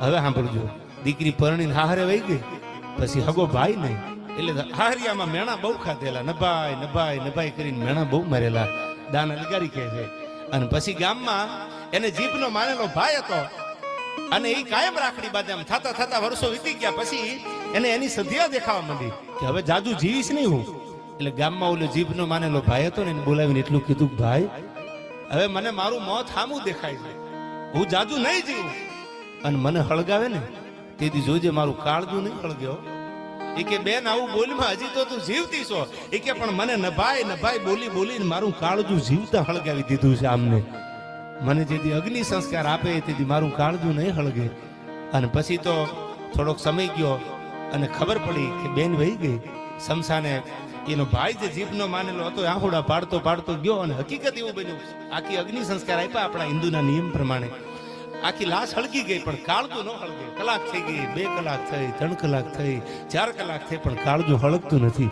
હવે સાંભળજો, દીકરી પરણીને હારે વહી ગઈ, પછી હગો ભાઈ નહીં, એટલે હારિયામાં મેણા બહુ ખાધેલા, નભાઈ નભાઈ નભાઈ કરીને મેણા બહુ મરેલા, દાન અલગારી કહે છે. અને પછી ગામમાં એને જીભનો માનેલો ભાઈ હતો, અને એ કાયમ રાખડી બાંધે. આમ થતા થતા વર્ષો વીતી ગયા, પછી એને એની સધિયા દેખાવા માંડી કે હવે જાજુ જીવીશ નહીં હું. એટલે ગામમાં ઓલો જીભનો માનેલો ભાઈ હતો ને, એને બોલાવીને એટલું કીધું, ભાઈ હવે મને મારું મોત સામું દેખાય છે, હું જાજુ નહીં જીવું, અને મને હળગાવે ને તેથી જોજે મારું કાળજું નહીં હળગ્યો. એ કે બેન આવું બોલમાં હજી તો તું જીવતી છો. એ કે પણ મને નભાઈ નભાઈ બોલી બોલીને મારું કાળજું જીવતા હળગાવી દીધું છે આમને. મને જેથી અગ્નિ સંસ્કાર આપે તેથી મારું કાળજું નહીં હળગે. અને પછી તો થોડોક સમય ગયો અને ખબર પડી કે બેન વહી ગઈ શમશાને. એનો ભાઈ જે જીભનો માનેલો હતો આહુડા પાડતો પાડતો ગયો, અને હકીકત એવું બન્યું, આખી અગ્નિ સંસ્કાર આપ્યા આપણા હિન્દુના નિયમ પ્રમાણે. આખી લાશ હળગી ગઈ પણ કાળજું ન હળગે. કલાક થઈ ગઈ, 2 કલાક થઈ, 3 કલાક થઈ, 4 કલાક થઈ, પણ કાળજું હળગતું નથી.